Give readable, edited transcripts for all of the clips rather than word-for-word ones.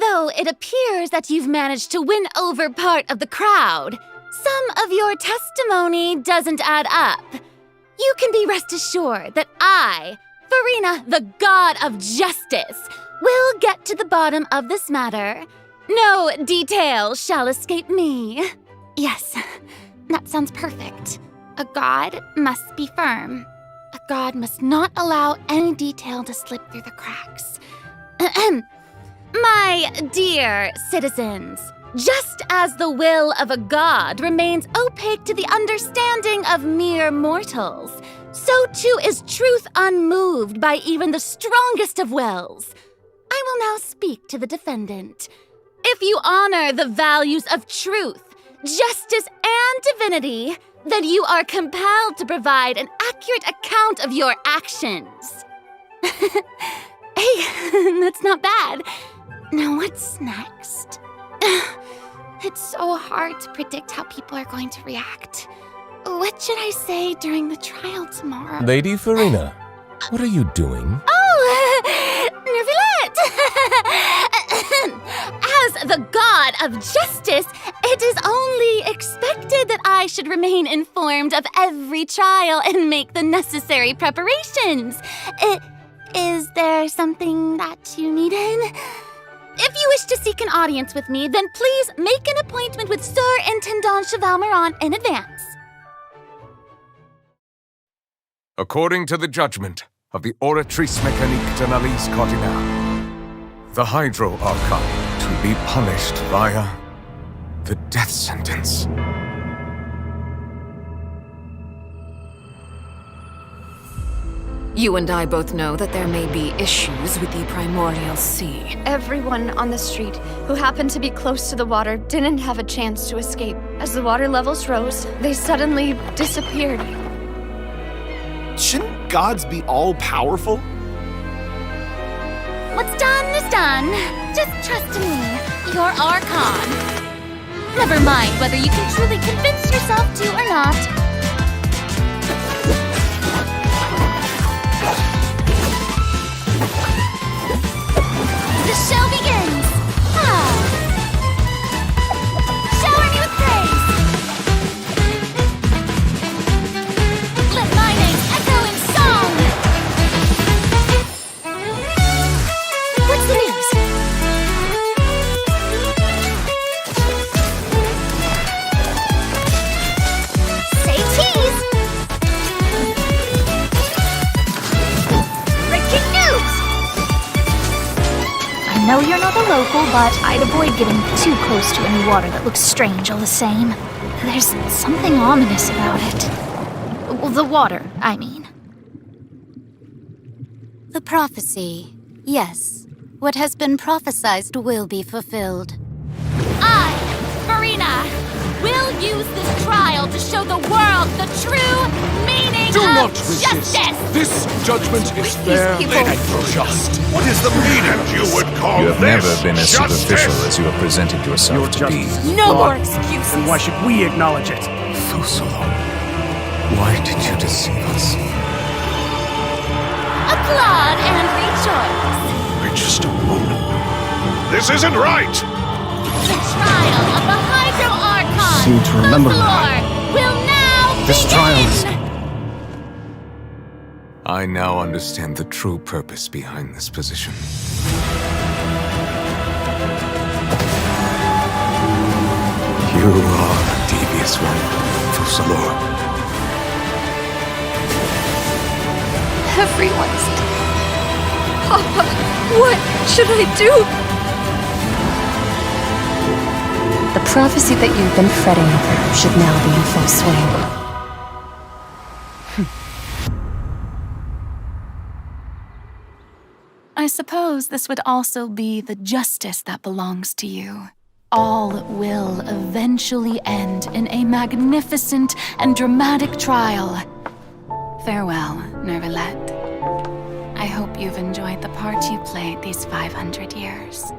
Though it appears that you've managed to win over part of the crowd, some of your testimony doesn't add up. You can be rest assured that I, Farina, the god of justice, will get to the bottom of this matter. No detail shall escape me. Yes, that sounds perfect. A god must be firm. A god must not allow any detail to slip through the cracks. My dear citizens, just as the will of a god remains opaque to the understanding of mere mortals, so too is truth unmoved by even the strongest of wills. I will now speak to the defendant. If you honor the values of truth, justice, and divinity, then you are compelled to provide an accurate account of your actions. Hey, that's not bad. Now what's next? It's so hard to predict how people are going to react. What should I say during the trial tomorrow? Lady Farina, what are you doing? Oh, Nervillette! As the god of justice, it is only expected that I should remain informed of every trial and make the necessary preparations. Is there something that you needed? If you wish to seek an audience with me, then please make an appointment with Sir Intendant Chevalmeron in advance. According to the judgment of the Oratrice Mécanique d'Analyse Cardinale, the Hydro Archon to be punished via the death sentence. You and I both know that there may be issues with the Primordial Sea. Everyone on the street who happened to be close to the water didn't have a chance to escape. As the water levels rose, they suddenly disappeared. Shouldn't gods be all-powerful? What's done is done. Just trust in me, your Archon. Never mind whether you can truly convince yourself to or not. The show begins! Shower me with praise! Let my name echo in song! What's the news? Say cheese! Breaking news! I know you're not a local, but I'd avoid getting too close to any water that looks strange all the same. There's something ominous about it. Well, the water, I mean. The prophecy. Yes. What has been prophesied will be fulfilled. I, Farina, will use this trial to show the world the true meaning Do of not resist. justice! This judgment is fair and just. What is the meaning you would call You have this never been as justice? superficial as you have presented yourself Your to justice be. is No flawed. more excuses. Then why should we acknowledge it? Fusolo, why did you deceive us? Applaud and rejoice! Wait just a moment. This isn't right! The trial of the Hydro Archon! Seem to remember the floor will now This begin! trial is... I now understand the true purpose behind this position. You are a devious one, Fusalo. Everyone's dead. Papa, what should I do? The prophecy that you've been fretting over should now be in full swing. I suppose this would also be the justice that belongs to you. All will eventually end in a magnificent and dramatic trial. Farewell, Nervillette. I hope you've enjoyed the part you played these 500 years.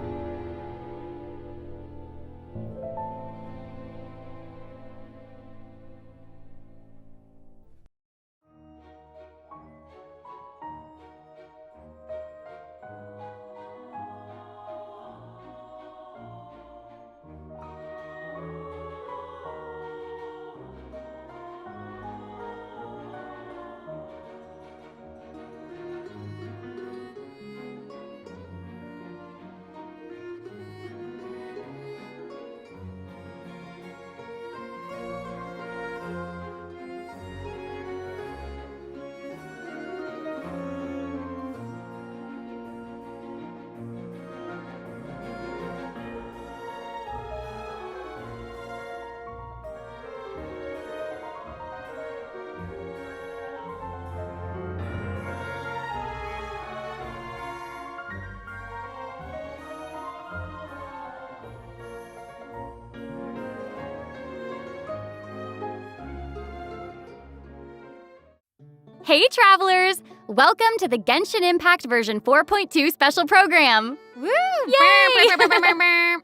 Hey, travelers! Welcome to the Genshin Impact version 4.2 special program. Woo! Yay!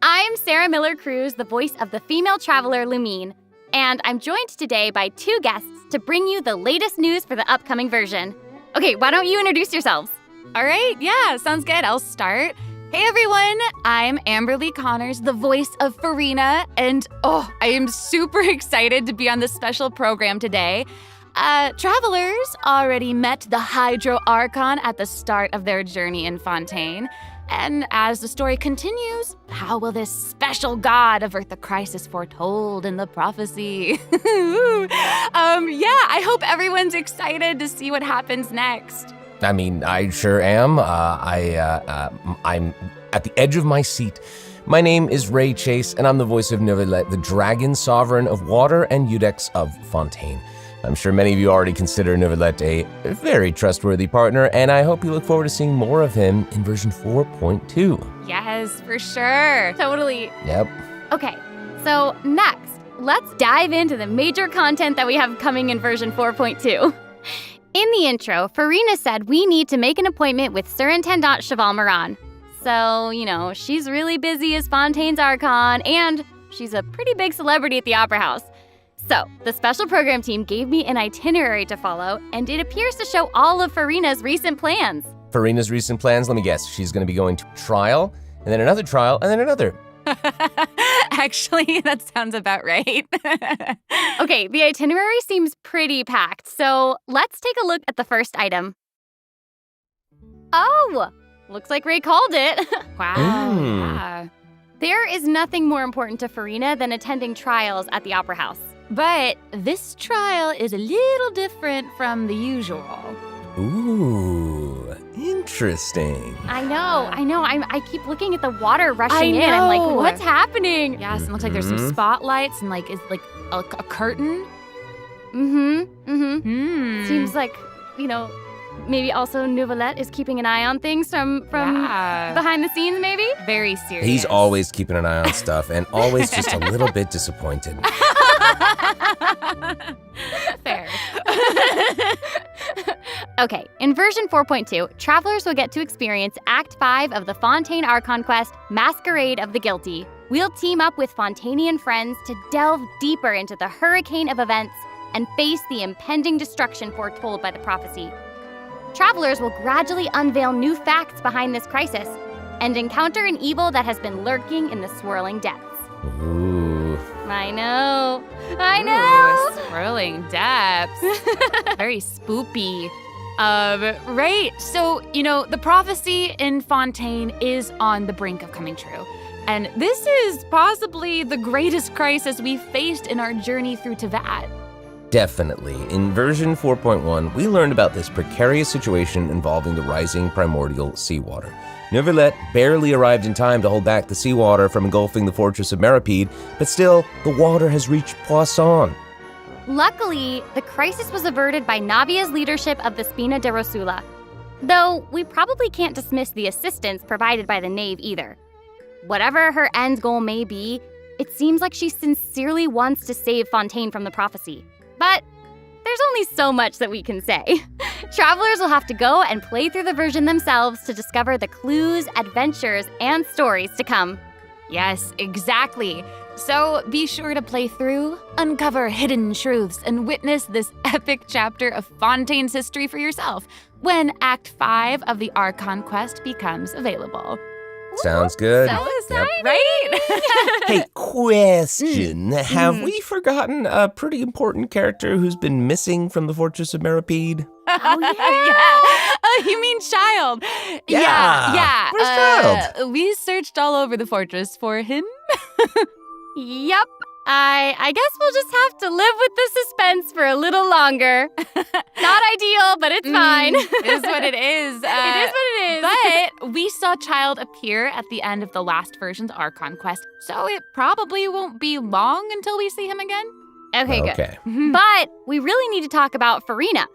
I'm Sarah Miller-Cruz, the voice of the female traveler Lumine, and I'm joined today by two guests to bring you the latest news for the upcoming version. Okay, why don't you introduce yourselves? All right, yeah, sounds good. I'll start. Hey everyone, I'm Amberly Connors, the voice of Farina, and I am super excited to be on this special program today. Travelers already met the Hydro Archon at the start of their journey in Fontaine. And as the story continues, how will this special god avert the crisis foretold in the prophecy? I hope everyone's excited to see what happens next. I mean, I sure am. I'm at the edge of my seat. My name is Ray Chase, and I'm the voice of Neuvillette, the dragon sovereign of water and Eudex of Fontaine. I'm sure many of you already consider Neuvillette a very trustworthy partner, and I hope you look forward to seeing more of him in version 4.2. Yes, for sure. Totally. Yep. Okay, so next, let's dive into the major content that we have coming in version 4.2. In the intro, Farina said we need to make an appointment with Surintendant Cheval Moran. So, she's really busy as Fontaine's Archon, and she's a pretty big celebrity at the Opera House. So, the special program team gave me an itinerary to follow, and it appears to show all of Farina's recent plans. Farina's recent plans, let me guess, she's going to be going to trial, and then another trial, and then another. Actually, that sounds about right. Okay, the itinerary seems pretty packed, so let's take a look at the first item. Oh, looks like Ray called it. Wow. Yeah. There is nothing more important to Farina than attending trials at the Opera House. But this trial is a little different from the usual. Ooh, interesting. I know. I keep looking at the water rushing in. I know. I'm like, what's happening? Yes, it looks like there's some spotlights and it's like a curtain. Seems like, maybe also Neuvillette is keeping an eye on things from behind the scenes, maybe? Very serious. He's always keeping an eye on stuff and always just a little bit disappointed. Fair. Okay, in version 4.2, travelers will get to experience Act 5 of the Fontaine Archon quest, Masquerade of the Guilty. We'll team up with Fontainian friends to delve deeper into the hurricane of events and face the impending destruction foretold by the prophecy. Travelers will gradually unveil new facts behind this crisis and encounter an evil that has been lurking in the swirling depths. Ooh. I know. Ooh, swirling depths. Very spoopy. Right, so, the prophecy in Fontaine is on the brink of coming true. And this is possibly the greatest crisis we've faced in our journey through Teyvat. Definitely. In version 4.1, we learned about this precarious situation involving the rising primordial seawater. Neuvillette barely arrived in time to hold back the seawater from engulfing the fortress of Meripede, but still, the water has reached Poisson. Luckily, the crisis was averted by Navia's leadership of the Spina de Rosula. Though, we probably can't dismiss the assistance provided by the Knave either. Whatever her end goal may be, it seems like she sincerely wants to save Fontaine from the prophecy. But there's only so much that we can say. Travelers will have to go and play through the version themselves to discover the clues, adventures, and stories to come. Yes, exactly. So be sure to play through, uncover hidden truths, and witness this epic chapter of Fontaine's history for yourself when Act 5 of the Archon quest becomes available. Sounds good. So exciting! Yep. Right? Hey, question. Have we forgotten a pretty important character who's been missing from the Fortress of Meripede? Oh, yeah. Yeah. Oh, you mean Child? Yeah. Where's Child? We searched all over the fortress for him. Yep. I guess we'll just have to live with the suspense for a little longer. Not ideal, but it's fine. It is what it is. It is what it is. But we saw Child appear at the end of the last version's Archon quest, so it probably won't be long until we see him again. Okay, good. Okay. But we really need to talk about Farina.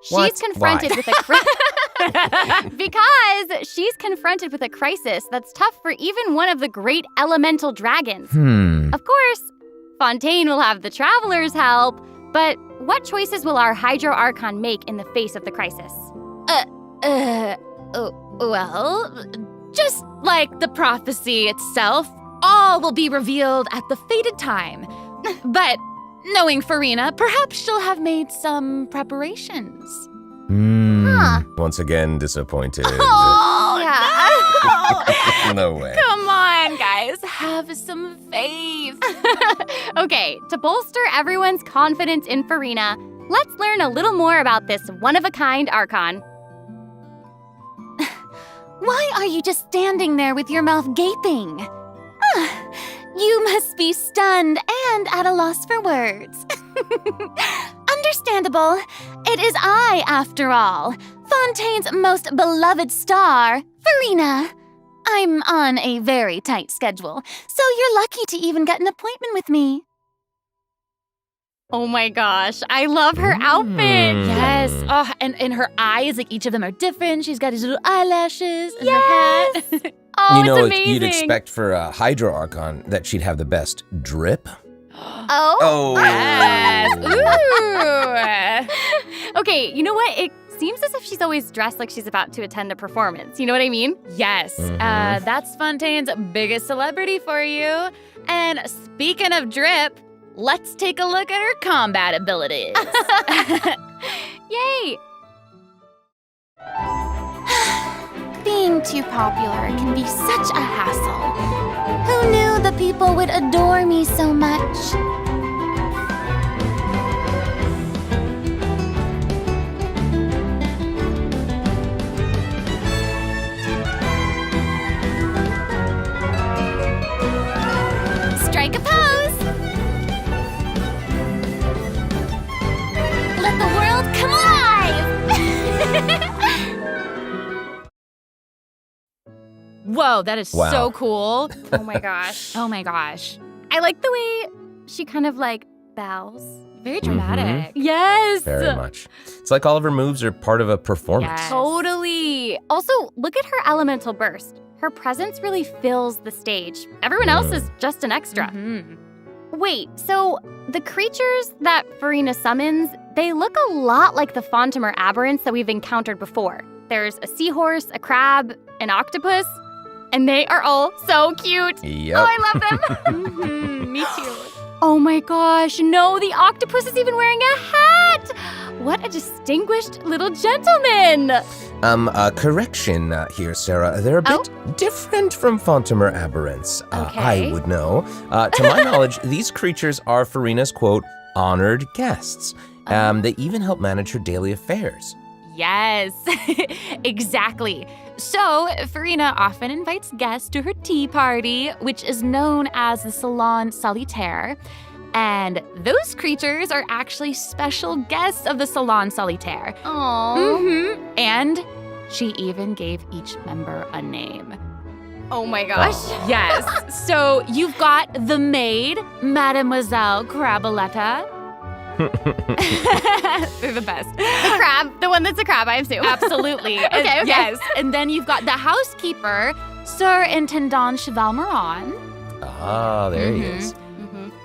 What? She's confronted with a because she's confronted with a crisis that's tough for even one of the great elemental dragons. Of course, Fontaine will have the travelers' help, but what choices will our Hydro Archon make in the face of the crisis? Well, just like the prophecy itself, all will be revealed at the fated time. But knowing Farina, perhaps she'll have made some preparations. Once again, disappointed. Oh, yeah. No way. Come on, guys. Have some faith. Okay, to bolster everyone's confidence in Farina, let's learn a little more about this one-of-a-kind Archon. Why are you just standing there with your mouth gaping? You must be stunned and at a loss for words. Understandable. It is I, after all, Fontaine's most beloved star, Farina. I'm on a very tight schedule, so you're lucky to even get an appointment with me. Oh my gosh, I love her outfit. Yes. Oh, and her eyes, like each of them are different. She's got these little eyelashes and her hat. Oh, You know, it's amazing. you'd expect for a Hydro Archon that she'd have the best drip. Oh? Yes. Ooh. Okay, you know what? It seems as if she's always dressed like she's about to attend a performance. You know what I mean? Yes. That's Fontaine's biggest celebrity for you. And speaking of drip, let's take a look at her combat abilities. Yay! Being too popular can be such a hassle. Who knew the people would adore me so much? Strike a pose! Let the world come alive! Whoa, that is Wow. so cool. Oh my gosh. Oh my gosh. I like the way she kind of like bows. Very dramatic. Yes! Very much. It's like all of her moves are part of a performance. Yes. Totally. Also, look at her elemental burst. Her presence really fills the stage. Everyone else is just an extra. Wait, so the creatures that Farina summons, they look a lot like the Fontimer aberrants that we've encountered before. There's a seahorse, a crab, an octopus, and they are all so cute. Yep. Oh, I love them. Me too. Oh my gosh, no, the octopus is even wearing a hat. What a distinguished little gentleman. Correction here, Sarah. They're a bit different from Fontimer aberrants. Okay. I would know. To my knowledge, these creatures are Farina's, quote, honored guests. They even help manage her daily affairs. Yes, exactly. So, Farina often invites guests to her tea party, which is known as the Salon Solitaire. And those creatures are actually special guests of the Salon Solitaire. Aww. And she even gave each member a name. Oh my gosh. Yes. So you've got the maid, Mademoiselle Craboletta. They're the best. The crab, the one that's a crab, I assume. Absolutely. Okay. Yes. And then you've got the housekeeper, Sir Intendant Cheval Moran. Ah, there he is.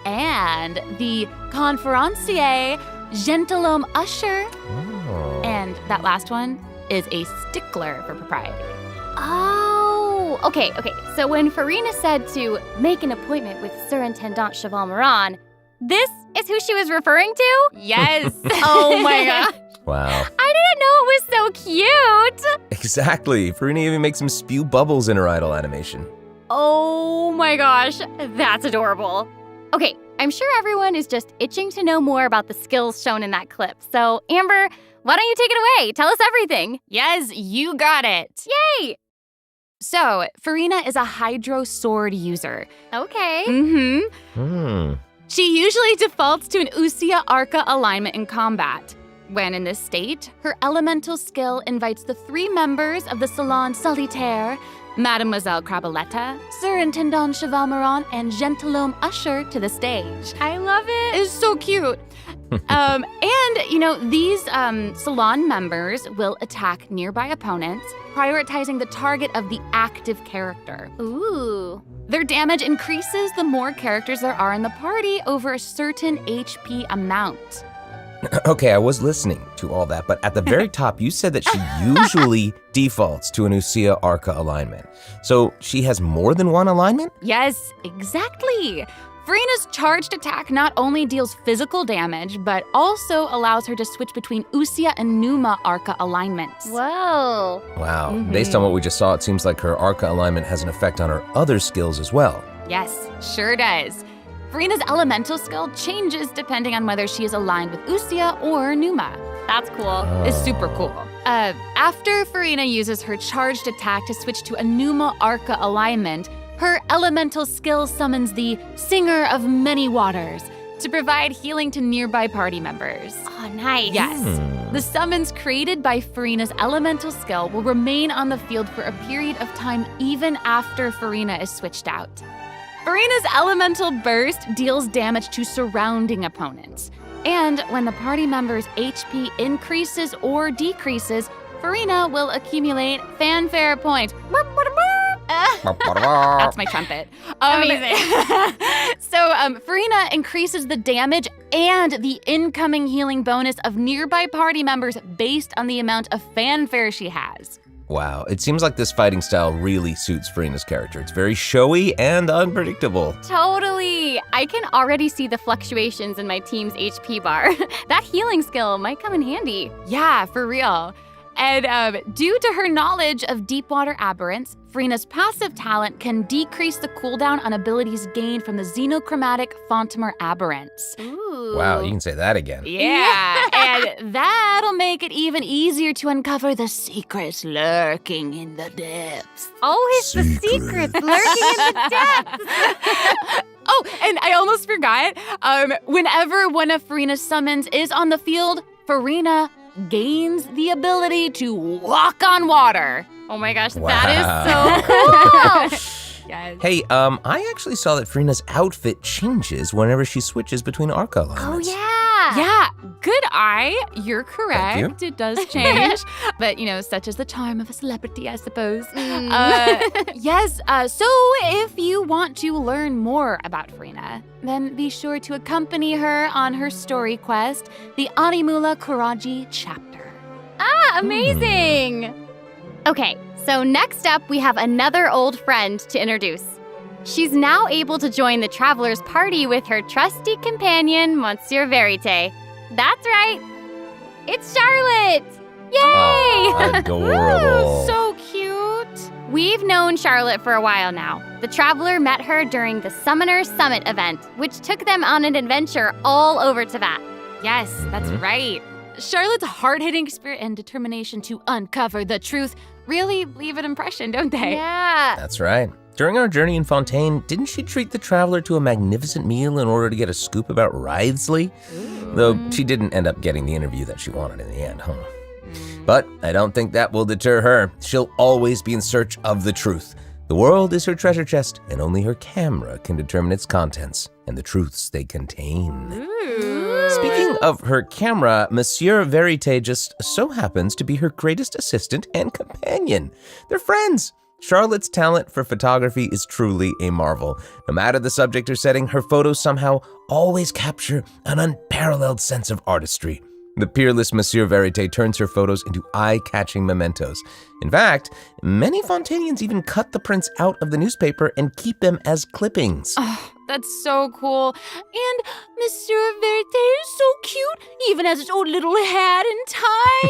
And the conferencier, Gentilhomme Usher. Oh. And that last one is a stickler for propriety. Oh, okay. So when Farina said to make an appointment with Sir Intendant Cheval Moran, this is who she was referring to? Yes. Oh my god. Wow. I didn't know it was so cute. Exactly. Farina even makes him spew bubbles in her idol animation. Oh my gosh, that's adorable. Okay, I'm sure everyone is just itching to know more about the skills shown in that clip. So, Amber, why don't you take it away? Tell us everything. Yes, you got it. Yay! So, Farina is a Hydro Sword user. Okay. She usually defaults to an Usia Arca alignment in combat. When in this state, her elemental skill invites the three members of the Salon Solitaire, Mademoiselle Craboletta, Sir Intendant Cheval Moran, and Gentilhomme Usher to the stage. I love it. It's so cute. And, these salon members will attack nearby opponents, prioritizing the target of the active character. Ooh. Their damage increases the more characters there are in the party over a certain HP amount. Okay, I was listening to all that, but at the very top, you said that she usually defaults to an Usia Arca alignment. So she has more than one alignment? Yes, exactly. Furina's charged attack not only deals physical damage, but also allows her to switch between Usia and Numa Arca alignments. Whoa. Wow. Based on what we just saw, it seems like her Arca alignment has an effect on her other skills as well. Yes, sure does. Furina's elemental skill changes depending on whether she is aligned with Usia or Numa. That's cool. It's super cool. After Furina uses her charged attack to switch to a Numa Arca alignment, her elemental skill summons the Singer of Many Waters to provide healing to nearby party members. Oh, nice. Yes. The summons created by Furina's elemental skill will remain on the field for a period of time even after Furina is switched out. Furina's elemental burst deals damage to surrounding opponents. And when the party member's HP increases or decreases, Furina will accumulate fanfare point. That's my trumpet. Amazing. So Furina increases the damage and the incoming healing bonus of nearby party members based on the amount of fanfare she has. Wow, it seems like this fighting style really suits Furina's character. It's very showy and unpredictable. Totally. I can already see the fluctuations in my team's HP bar. That healing skill might come in handy. Yeah, for real. And due to her knowledge of deep-water aberrants, Furina's passive talent can decrease the cooldown on abilities gained from the xenochromatic Fontimer aberrants. Ooh. Wow, you can say that again. Yeah, and that'll make it even easier to uncover the secrets lurking in the depths. Always the secrets lurking in the depths. Oh, and I almost forgot. Whenever one of Furina's summons is on the field, Furina gains the ability to walk on water. Oh my gosh, Wow. that is so cool. Yes. Hey, I actually saw that Furina's outfit changes whenever she switches between Arca alignments. Oh yeah. Yeah, good eye. You're correct. Thank you. It does change. But, such is the charm of a celebrity, I suppose. Yes, so if you want to learn more about Furina, then be sure to accompany her on her story quest, the Animula Kuraji chapter. Ah, amazing. Okay, so next up we have another old friend to introduce. She's now able to join the traveler's party with her trusty companion, Monsieur Verite. That's right. It's Charlotte! Yay! Oh, adorable. So cute. We've known Charlotte for a while now. The traveler met her during the Summoner Summit event, which took them on an adventure all over Teyvat. Yes, that's right. Charlotte's hard-hitting spirit and determination to uncover the truth really leave an impression, don't they? Yeah. That's right. During our journey in Fontaine, didn't she treat the traveler to a magnificent meal in order to get a scoop about Wriothesley? Though she didn't end up getting the interview that she wanted in the end, huh? But I don't think that will deter her. She'll always be in search of the truth. The world is her treasure chest, and only her camera can determine its contents and the truths they contain. Speaking of her camera, Monsieur Verite just so happens to be her greatest assistant and companion. They're friends. Charlotte's talent for photography is truly a marvel. No matter the subject or setting, her photos somehow always capture an unparalleled sense of artistry. The peerless Monsieur Verite turns her photos into eye-catching mementos. In fact, many Fontanians even cut the prints out of the newspaper and keep them as clippings. Oh, that's so cool. And Monsieur Verite is so cute, even has its own little hat and tie.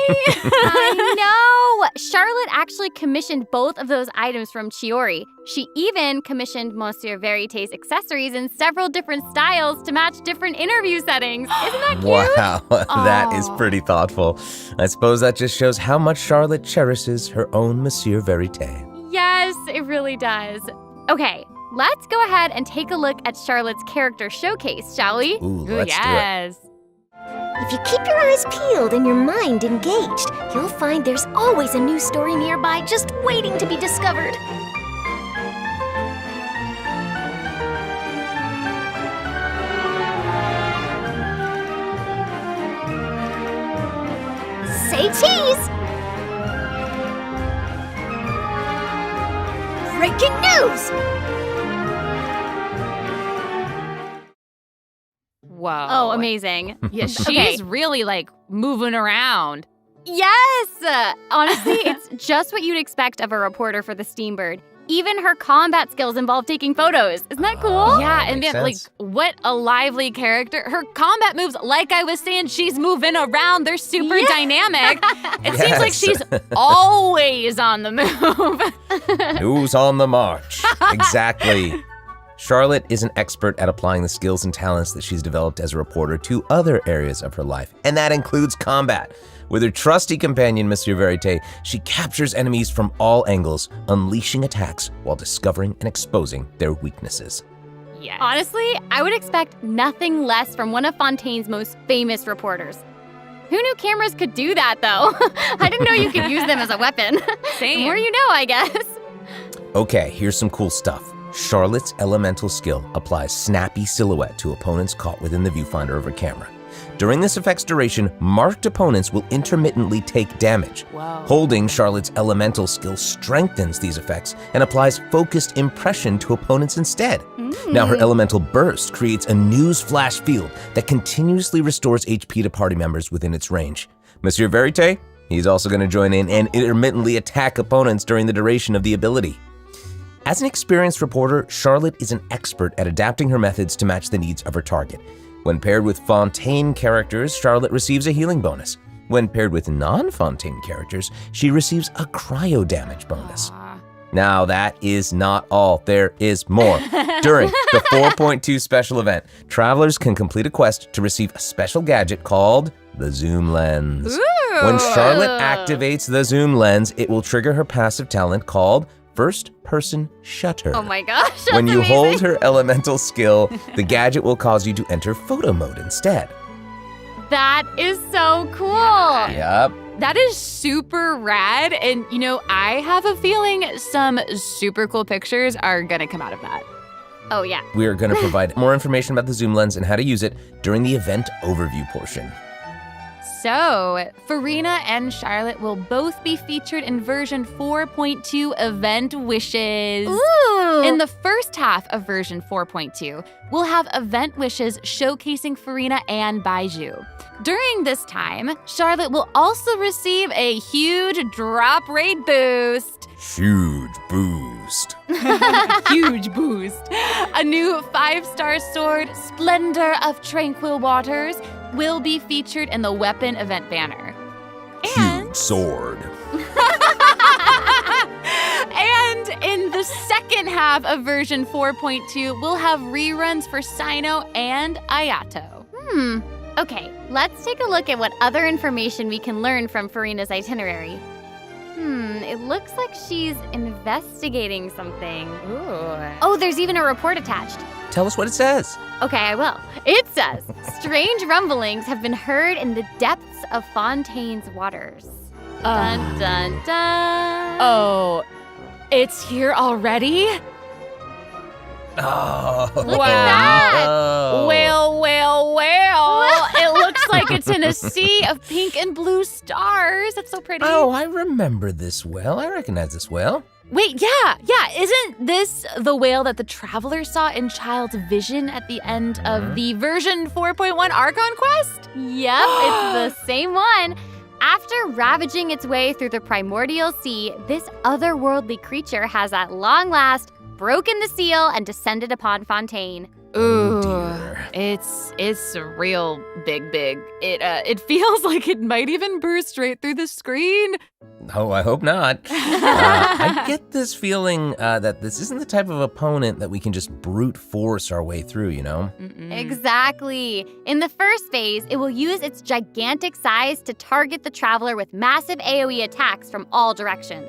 I know! Charlotte actually commissioned both of those items from Chiori. She even commissioned Monsieur Verite's accessories in several different styles to match different interview settings. Isn't that cute? Wow, that is pretty thoughtful. I suppose that just shows how much Charlotte cherishes her own Monsieur Verite. Yes, it really does. Okay, let's go ahead and take a look at Charlotte's character showcase, shall we? Ooh, let's do it. If you keep your eyes peeled and your mind engaged, you'll find there's always a new story nearby just waiting to be discovered. Say cheese! Breaking news! Whoa. Oh, amazing. Yeah, she's really, like, moving around. Yes! Honestly, it's just what you'd expect of a reporter for the Steambird. Even her combat skills involve taking photos. Isn't that cool? Yeah, and then, like, what a lively character. Her combat moves, like I was saying, she's moving around. They're super dynamic. It seems like she's always on the move. Who's on the march? Exactly. Charlotte is an expert at applying the skills and talents that she's developed as a reporter to other areas of her life, and that includes combat. With her trusty companion, Monsieur Verite, she captures enemies from all angles, unleashing attacks while discovering and exposing their weaknesses. Yes. Honestly, I would expect nothing less from one of Fontaine's most famous reporters. Who knew cameras could do that, though? I didn't know you could use them as a weapon. Same. The more you know, I guess. Okay, here's some cool stuff. Charlotte's elemental skill applies snappy silhouette to opponents caught within the viewfinder of her camera. During this effect's duration, marked opponents will intermittently take damage. Wow. Holding Charlotte's elemental skill strengthens these effects and applies focused impression to opponents instead. Now her elemental burst creates a news flash field that continuously restores HP to party members within its range. Monsieur Verite, he's also going to join in and intermittently attack opponents during the duration of the ability. As an experienced reporter, Charlotte is an expert at adapting her methods to match the needs of her target. When paired with Fontaine characters, Charlotte receives a healing bonus. When paired with non-Fontaine characters, she receives a cryo damage bonus. Now that is not all, there is more. During the 4.2 special event, travelers can complete a quest to receive a special gadget called the Zoom Lens. Ooh. When Charlotte activates the Zoom Lens, it will trigger her passive talent called First Person Shutter. Oh my gosh, that's When you amazing. hold her elemental skill, the gadget will cause you to enter photo mode instead. That is so cool. Yep. That is super rad. And, you know, I have a feeling some super cool pictures are going to come out of that. Oh, yeah. We are going to provide more information about the Zoom Lens and how to use it during the event overview portion. So, Farina and Charlotte will both be featured in version 4.2 Event Wishes. Ooh. In the first half of version 4.2, we'll have Event Wishes showcasing Farina and Baiju. During this time, Charlotte will also receive a huge drop rate boost. Huge boost. Huge boost. A new 5-star sword, Splendor of Tranquil Waters, will be featured in the weapon event banner. Huge sword. And in the second half of version 4.2, we'll have reruns for Sino and Ayato. Okay, let's take a look at what other information we can learn from Farina's itinerary. It looks like she's investigating something. Ooh. Oh, there's even a report attached. Tell us what it says. Okay, I will. It says, strange rumblings have been heard in the depths of Fontaine's waters. Dun, dun, dun. Oh, it's here already? Oh. Look at that. Oh. Well. It looks like it's in a sea of pink and blue stars. That's so pretty. Oh, I remember this well. I recognize this well. Wait, yeah. Isn't this the whale that the traveler saw in Child's vision at the end of the version 4.1 Archon quest? Yep, it's the same one. After ravaging its way through the primordial sea, this otherworldly creature has at long last broken the seal and descended upon Fontaine. Ooh, dear. it's real big. It feels like it might even burst right through the screen. Oh, I hope not. I get this feeling that this isn't the type of opponent that we can just brute force our way through, you know? Exactly. In the first phase, it will use its gigantic size to target the traveler with massive AoE attacks from all directions.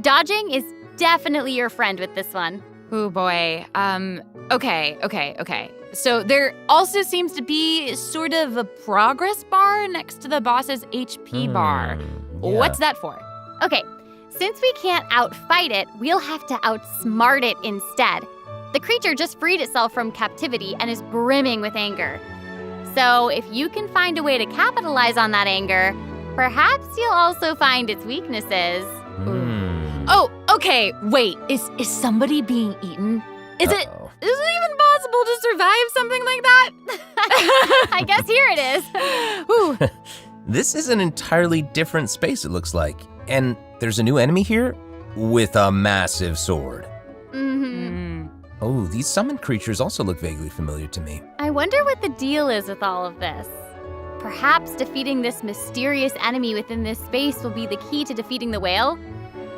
Dodging is definitely your friend with this one. Oh boy. Okay. So there also seems to be sort of a progress bar next to the boss's HP bar. Yeah. What's that for? Okay, since we can't outfight it, we'll have to outsmart it instead. The creature just freed itself from captivity and is brimming with anger. So if you can find a way to capitalize on that anger, perhaps you'll also find its weaknesses. Oh, okay. Wait, is somebody being eaten? Is it even possible possible to survive something like that? I guess here it is. Ooh. This is an entirely different space, it looks like. And there's a new enemy here with a massive sword. Oh, these summoned creatures also look vaguely familiar to me. I wonder what the deal is with all of this. Perhaps defeating this mysterious enemy within this space will be the key to defeating the whale?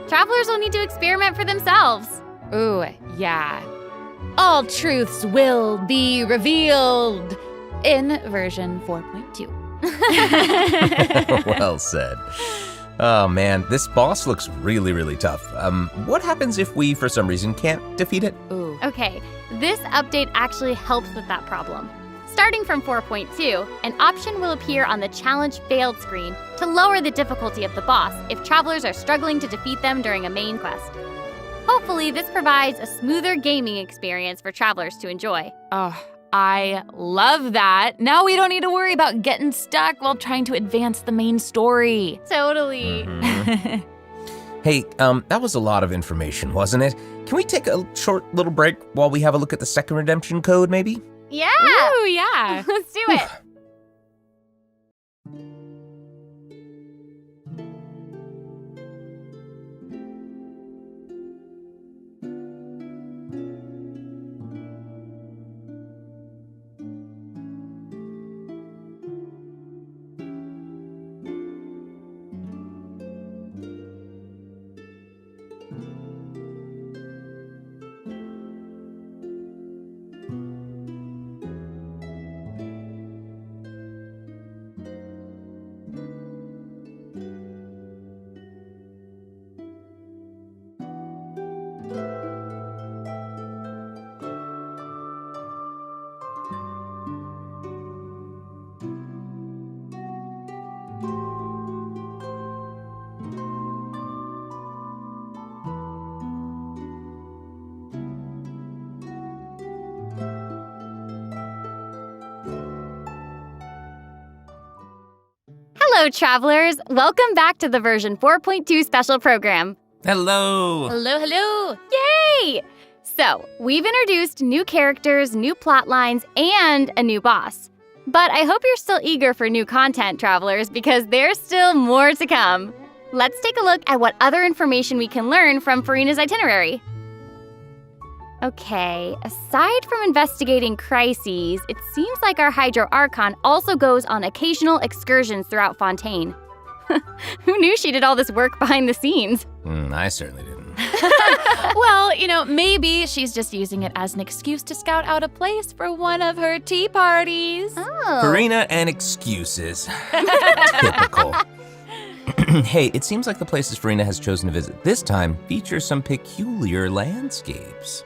Travelers will need to experiment for themselves. Ooh, yeah. All truths will be revealed in version 4.2. Well said. Oh man, this boss looks really, really tough. What happens if we, for some reason, can't defeat it? Ooh. Okay, this update actually helps with that problem. Starting from 4.2, an option will appear on the Challenge Failed screen to lower the difficulty of the boss if travelers are struggling to defeat them during a main quest. Hopefully, this provides a smoother gaming experience for travelers to enjoy. Oh, I love that. Now we don't need to worry about getting stuck while trying to advance the main story. Totally. Hey, that was a lot of information, wasn't it? Can we take a short little break while we have a look at the second redemption code, maybe? Yeah. Ooh, yeah. Let's do it. Hello, travelers. Welcome back to the version 4.2 special program. Hello. Hello, hello. Yay! So, we've introduced new characters, new plot lines, and a new boss. But I hope you're still eager for new content, travelers, because there's still more to come. Let's take a look at what other information we can learn from Furina's itinerary. Okay, aside from investigating crises, it seems like our Hydro Archon also goes on occasional excursions throughout Fontaine. Who knew she did all this work behind the scenes? I certainly didn't. Well, maybe she's just using it as an excuse to scout out a place for one of her tea parties. Oh. Farina and excuses. Typical. Hey, it seems like the places Farina has chosen to visit this time feature some peculiar landscapes.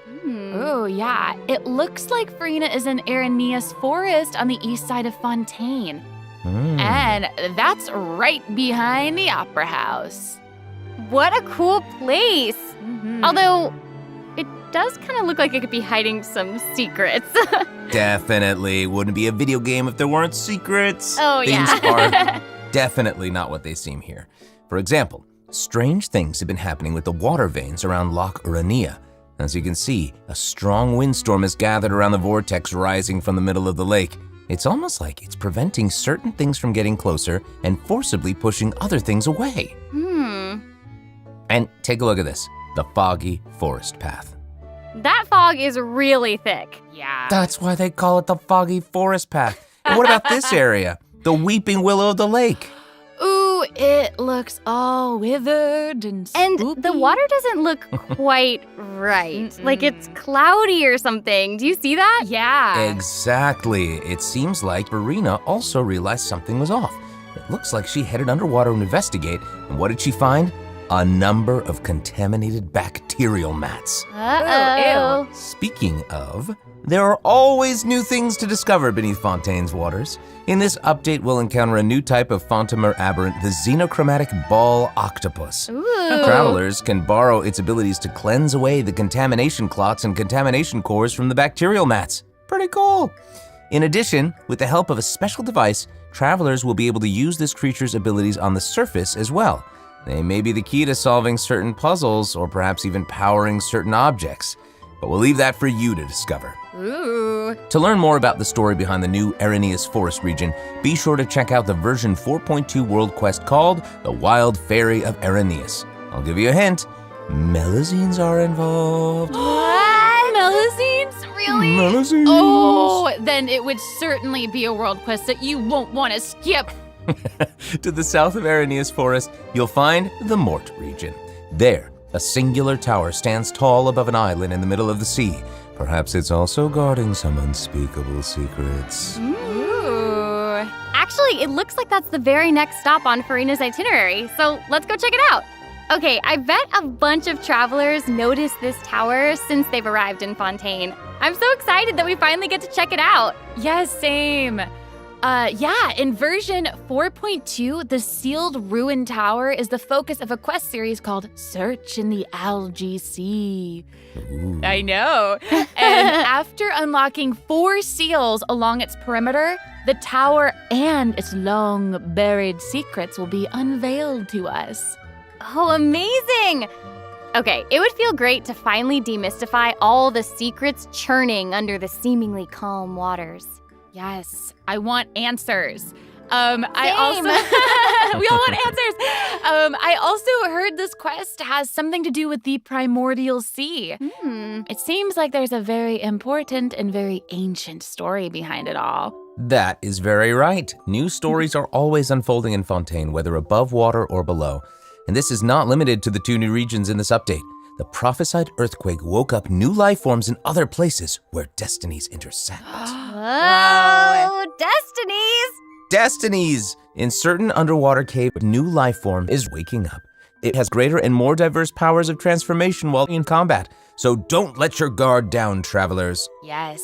Oh, yeah. It looks like Farina is in Aranea's forest on the east side of Fontaine. And that's right behind the Opera House. What a cool place! Although, it does kind of look like it could be hiding some secrets. Definitely. Wouldn't be a video game if there weren't secrets. Oh, Things yeah. are definitely not what they seem here. For example, strange things have been happening with the water veins around Loch Aranea. As you can see, a strong windstorm has gathered around the vortex rising from the middle of the lake. It's almost like it's preventing certain things from getting closer and forcibly pushing other things away. And take a look at this, the foggy forest path. That fog is really thick. Yeah. That's why they call it the foggy forest path. And what about this area? The weeping willow of the lake. Ooh, it looks all withered and spooky. And the water doesn't look quite right. Like it's cloudy or something. Do you see that? Yeah. Exactly. It seems like Farina also realized something was off. It looks like she headed underwater to investigate, and what did she find? A number of contaminated bacterial mats. Uh-oh. Speaking of, there are always new things to discover beneath Fontaine's waters. In this update, we'll encounter a new type of Fontamer aberrant, the xenochromatic ball octopus. Ooh. Travelers can borrow its abilities to cleanse away the contamination clots and contamination cores from the bacterial mats. Pretty cool. In addition, with the help of a special device, travelers will be able to use this creature's abilities on the surface as well. They may be the key to solving certain puzzles or perhaps even powering certain objects. but we'll leave that for you to discover. Ooh. To learn more about the story behind the new Araneus Forest region, be sure to check out the version 4.2 world quest called The Wild Fairy of Araneus. I'll give you a hint. Melazines are involved. What? Melazines? Really? Melazines. Oh, then it would certainly be a world quest that you won't want to skip. To the south of Araneus Forest, you'll find the Mort region. There, a singular tower stands tall above an island in the middle of the sea. Perhaps it's also guarding some unspeakable secrets. Ooh. Actually, it looks like that's the very next stop on Furina's itinerary, so let's go check it out. Okay, I bet a bunch of travelers noticed this tower since they've arrived in Fontaine. I'm so excited that we finally get to check it out. Yes, same. In version 4.2, the sealed ruin tower is the focus of a quest series called Search in the Algae Sea. Ooh. I know. And after unlocking 4 seals along its perimeter, the tower and its long buried secrets will be unveiled to us. Oh, amazing! Okay, it would feel great to finally demystify all the secrets churning under the seemingly calm waters. Yes, I want answers. I also we all want answers. I also heard this quest has something to do with the primordial sea. It seems like there's a very important and very ancient story behind it all. That is very right. New stories are always unfolding in Fontaine, whether above water or below. And this is not limited to the 2 new regions in this update. The prophesied earthquake woke up new life forms in other places where destinies intersect. Whoa, destinies! Destinies! In certain underwater cave, a new life form is waking up. It has greater and more diverse powers of transformation while in combat. So don't let your guard down, travelers. Yes.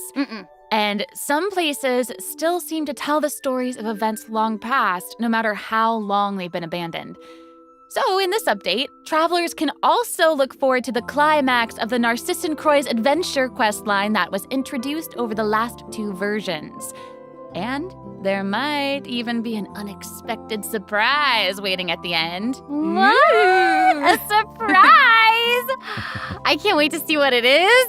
And some places still seem to tell the stories of events long past, no matter how long they've been abandoned. So in this update, travelers can also look forward to the climax of the Narcissan Croix's adventure questline that was introduced over the last 2 versions. And there might even be an unexpected surprise waiting at the end. What? A surprise! I can't wait to see what it is.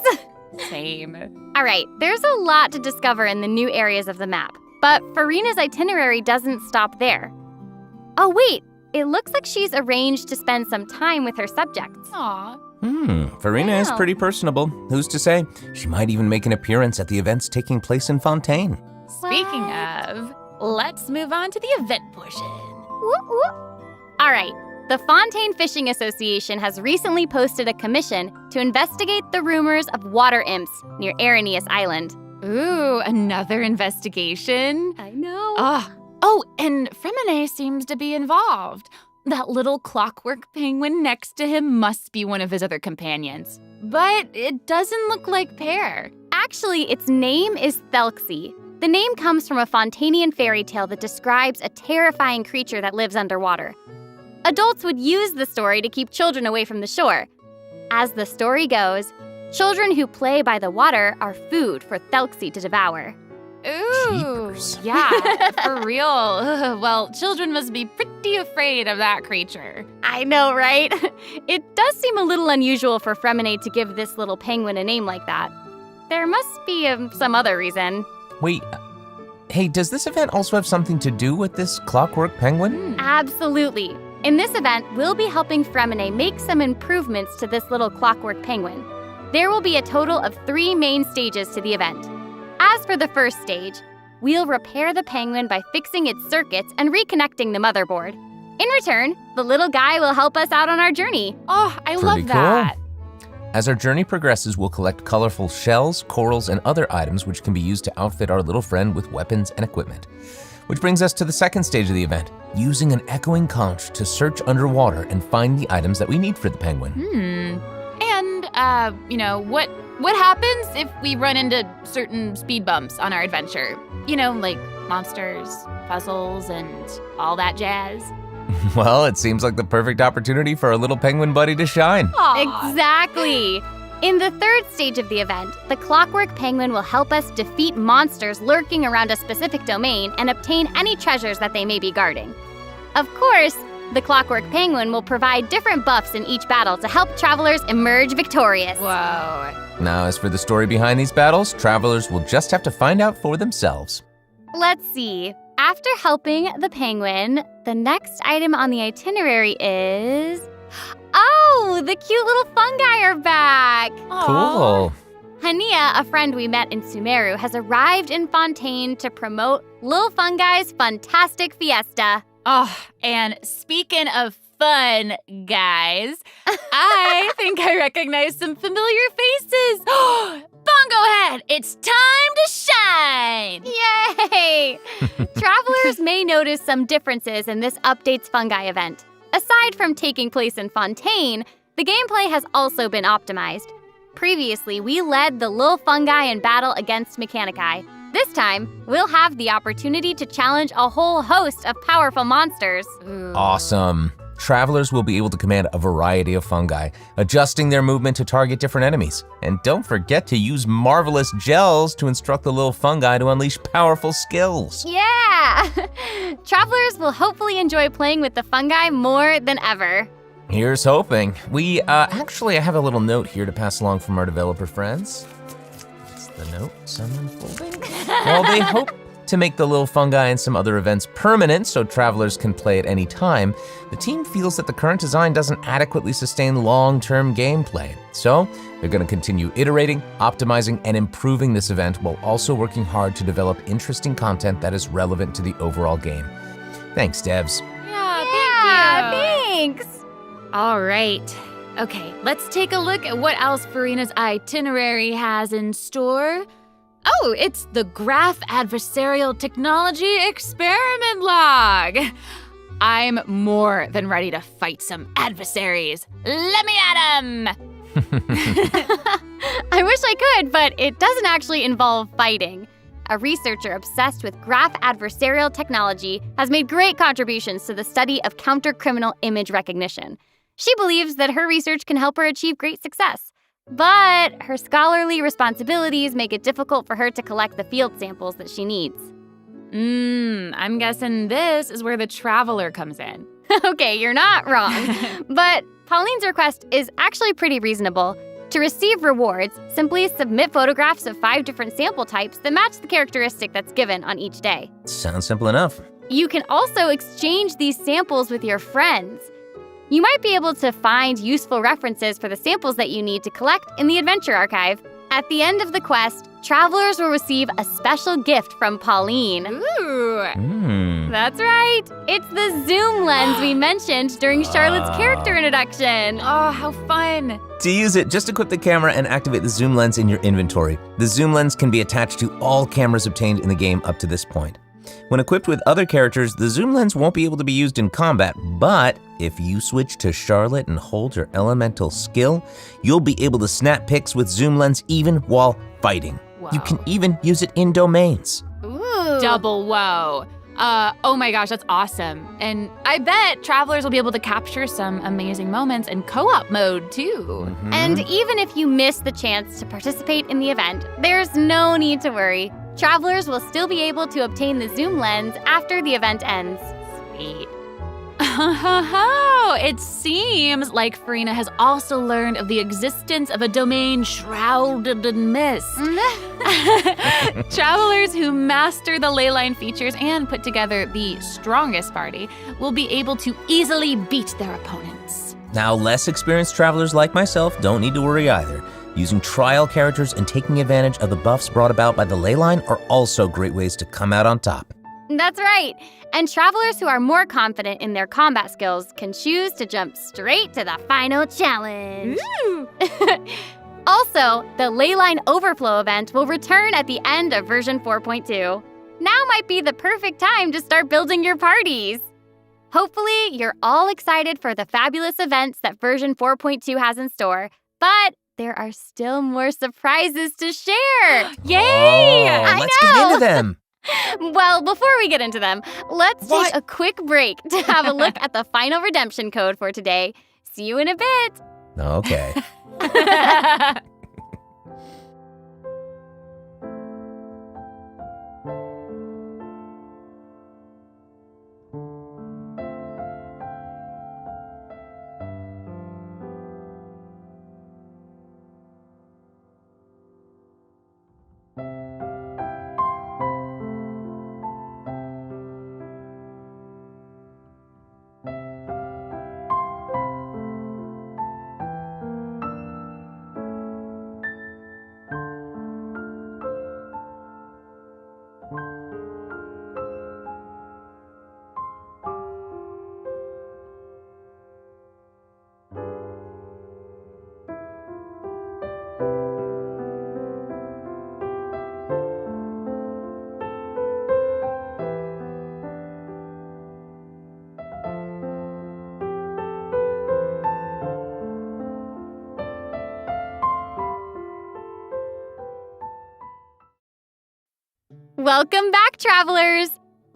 Same. All right, there's a lot to discover in the new areas of the map, but Furina's itinerary doesn't stop there. Oh, wait. It looks like she's arranged to spend some time with her subjects. Aw. Furina is pretty personable. Who's to say? She might even make an appearance at the events taking place in Fontaine. Speaking of, let's move on to the event portion. Whoop, whoop. All right. The Fontaine Fishing Association has recently posted a commission to investigate the rumors of water imps near Araneus Island. Ooh, another investigation? I know. Oh, and Fremine seems to be involved. That little clockwork penguin next to him must be one of his other companions. But it doesn't look like Pear. Actually, its name is Thelxie. The name comes from a Fontainian fairy tale that describes a terrifying creature that lives underwater. Adults would use the story to keep children away from the shore. As the story goes, children who play by the water are food for Thelxie to devour. Ooh, Jeepers. Yeah, for real. Ugh, well, children must be pretty afraid of that creature. I know, right? It does seem a little unusual for Fremine to give this little penguin a name like that. There must be some other reason. Wait, hey, does this event also have something to do with this clockwork penguin? Absolutely. In this event, we'll be helping Fremine make some improvements to this little clockwork penguin. There will be a total of 3 main stages to the event. As for the first stage, we'll repair the penguin by fixing its circuits and reconnecting the motherboard. In return, the little guy will help us out on our journey. Oh, I Pretty love that. cool. As our journey progresses, we'll collect colorful shells, corals, and other items which can be used to outfit our little friend with weapons and equipment. Which brings us to the second stage of the event, using an echoing conch to search underwater and find the items that we need for the penguin. And, what happens if we run into certain speed bumps on our adventure? Like monsters, puzzles, and all that jazz. Well, it seems like the perfect opportunity for our little penguin buddy to shine. Aww. Exactly. In the third stage of the event, the clockwork penguin will help us defeat monsters lurking around a specific domain and obtain any treasures that they may be guarding. Of course, The Clockwork Penguin will provide different buffs in each battle to help travelers emerge victorious. Whoa. Now, as for the story behind these battles, travelers will just have to find out for themselves. Let's see. After helping the penguin, the next item on the itinerary is... Oh, the cute little fungi are back! Cool. Hania, a friend we met in Sumeru, has arrived in Fontaine to promote Lil Fungi's Fantastic Fiesta. Oh, and speaking of fun, guys, I think I recognize some familiar faces. Bongo Head, it's time to shine! Yay! Travelers may notice some differences in this update's fungi event. Aside from taking place in Fontaine, the gameplay has also been optimized. Previously, we led the Lil Fungi in battle against Mechanici. This time, we'll have the opportunity to challenge a whole host of powerful monsters. Awesome. Travelers will be able to command a variety of fungi, adjusting their movement to target different enemies. And don't forget to use marvelous gels to instruct the little fungi to unleash powerful skills. Yeah! Travelers will hopefully enjoy playing with the fungi more than ever. Here's hoping. We actually have a little note here to pass along from our developer friends. It's the note, some unfolding. While they hope to make the little fungi and some other events permanent so travelers can play at any time, the team feels that the current design doesn't adequately sustain long-term gameplay. So they're going to continue iterating, optimizing, and improving this event while also working hard to develop interesting content that is relevant to the overall game. Thanks, devs. Yeah, Thanks! All right. Okay, let's take a look at what else Furina's itinerary has in store. Oh, it's the Graph Adversarial Technology Experiment Log. I'm more than ready to fight some adversaries. Let me at 'em! I wish I could, but it doesn't actually involve fighting. A researcher obsessed with graph adversarial technology has made great contributions to the study of counter-criminal image recognition. She believes that her research can help her achieve great success. But her scholarly responsibilities make it difficult for her to collect the field samples that she needs. I'm guessing this is where the traveler comes in. Okay, you're not wrong. But Pauline's request is actually pretty reasonable. To receive rewards, simply submit photographs of 5 different sample types that match the characteristic that's given on each day. Sounds simple enough. You can also exchange these samples with your friends. You might be able to find useful references for the samples that you need to collect in the Adventure Archive. At the end of the quest, travelers will receive a special gift from Pauline. Ooh. That's right. It's the zoom lens we mentioned during Charlotte's character introduction. Oh, how fun. To use it, just equip the camera and activate the zoom lens in your inventory. The zoom lens can be attached to all cameras obtained in the game up to this point. When equipped with other characters, the zoom lens won't be able to be used in combat, but if you switch to Charlotte and hold your elemental skill, you'll be able to snap pics with zoom lens even while fighting. Whoa. You can even use it in domains. Ooh. Double whoa. Oh my gosh, that's awesome. And I bet travelers will be able to capture some amazing moments in co-op mode too. Mm-hmm. And even if you miss the chance to participate in the event, there's no need to worry. Travelers will still be able to obtain the zoom lens after the event ends. Sweet. It seems like Furina has also learned of the existence of a domain shrouded in mist. Travelers who master the leyline features and put together the strongest party will be able to easily beat their opponents. Now, less experienced travelers like myself don't need to worry either. Using trial characters and taking advantage of the buffs brought about by the leyline are also great ways to come out on top. That's right. And travelers who are more confident in their combat skills can choose to jump straight to the final challenge. Also, the Leyline Overflow event will return at the end of version 4.2. Now might be the perfect time to start building your parties. Hopefully, you're all excited for the fabulous events that version 4.2 has in store, but there are still more surprises to share. Yay! Let's get into them. Well, before we get into them, let's take a quick break to have a look at the final redemption code for today. See you in a bit. Okay. Welcome back, travelers!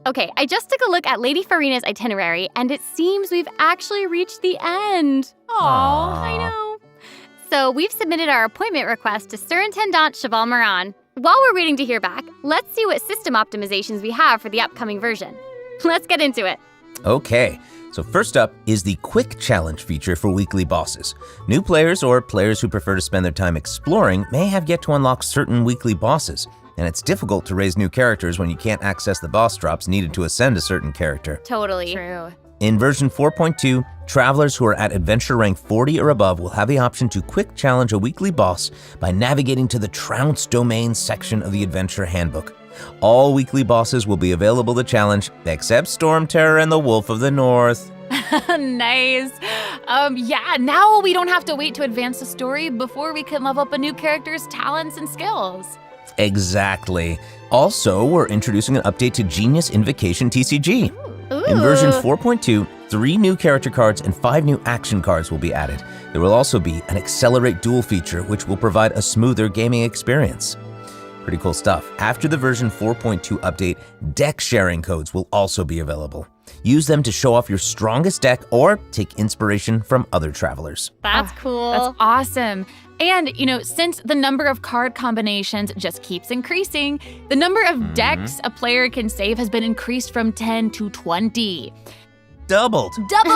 Okay, I just took a look at Lady Farina's itinerary, and it seems we've actually reached the end. Aww. I know. So we've submitted our appointment request to Surintendant Cheval Moran. While we're waiting to hear back, let's see what system optimizations we have for the upcoming version. Let's get into it. Okay, so first up is the Quick Challenge feature for weekly bosses. New players or players who prefer to spend their time exploring may have yet to unlock certain weekly bosses, and it's difficult to raise new characters when you can't access the boss drops needed to ascend a certain character. Totally. True. In version 4.2, travelers who are at adventure rank 40 or above will have the option to quick challenge a weekly boss by navigating to the Trounce Domain section of the Adventure Handbook. All weekly bosses will be available to challenge, except Storm Terror and the Wolf of the North. Nice. Yeah, now we don't have to wait to advance the story before we can level up a new character's talents and skills. Exactly. Also, we're introducing an update to Genius Invocation TCG. In version 4.2, 3 new character cards and 5 new action cards will be added. There will also be an Accelerate Duel feature, which will provide a smoother gaming experience. Pretty cool stuff. After the version 4.2 update, deck sharing codes will also be available. Use them to show off your strongest deck or take inspiration from other travelers. That's cool. That's awesome. And, since the number of card combinations just keeps increasing, the number of decks a player can save has been increased from 10 to 20. Doubled. Double!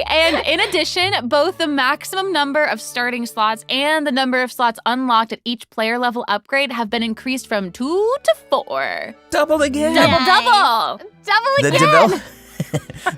And in addition, both the maximum number of starting slots and the number of slots unlocked at each player level upgrade have been increased from 2 to 4. Doubled again. Double! Double again!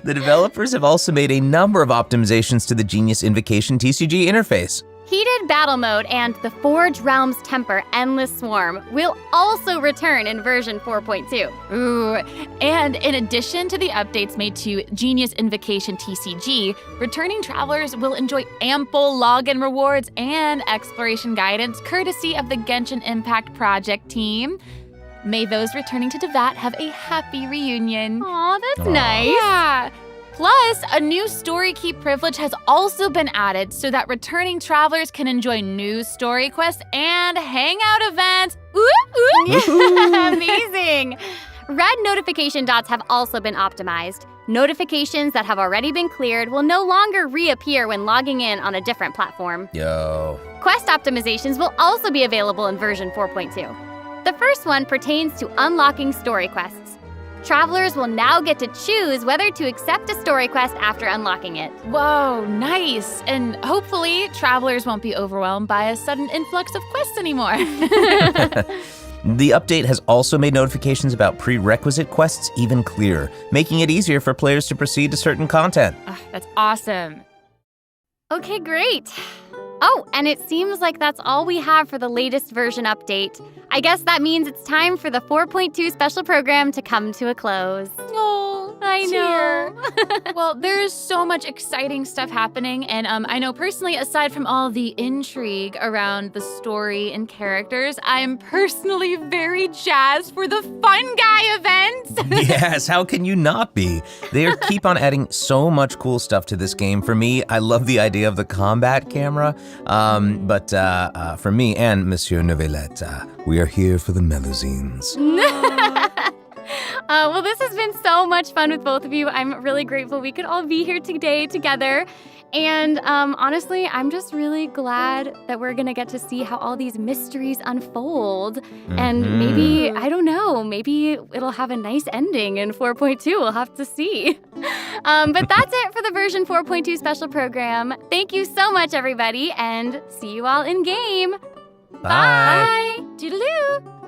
The developers have also made a number of optimizations to the Genius Invocation TCG interface. Heated Battle Mode and the Forge Realms Temper Endless Swarm will also return in version 4.2. Ooh, and in addition to the updates made to Genius Invocation TCG, returning travelers will enjoy ample login rewards and exploration guidance courtesy of the Genshin Impact Project team. May those returning to Devat have a happy reunion. Aw, that's nice. Yeah. Plus, a new story key privilege has also been added so that returning travelers can enjoy new story quests and hangout events. Amazing! Red notification dots have also been optimized. Notifications that have already been cleared will no longer reappear when logging in on a different platform. Yo. Quest optimizations will also be available in version 4.2. The first one pertains to unlocking story quests. Travelers will now get to choose whether to accept a story quest after unlocking it. Whoa, nice. And hopefully, travelers won't be overwhelmed by a sudden influx of quests anymore. The update has also made notifications about prerequisite quests even clearer, making it easier for players to proceed to certain content. That's awesome. Okay, great. Oh, and it seems like that's all we have for the latest version update. I guess that means it's time for the 4.2 special program to come to a close. Oh, I know. Well, there is so much exciting stuff happening, and I know personally, aside from all the intrigue around the story and characters, I'm personally very jazzed for the Fun Guy event. Yes, how can you not be? They keep on adding so much cool stuff to this game. For me, I love the idea of the combat camera, but for me and Monsieur Novelette, we are here for the Melusines. Well, this has been so much fun with both of you. I'm really grateful we could all be here today together. And honestly, I'm just really glad that we're going to get to see how all these mysteries unfold. And maybe, I don't know, maybe it'll have a nice ending in 4.2. We'll have to see. But that's it for the version 4.2 special program. Thank you so much, everybody, and see you all in game. Bye. Toodaloo.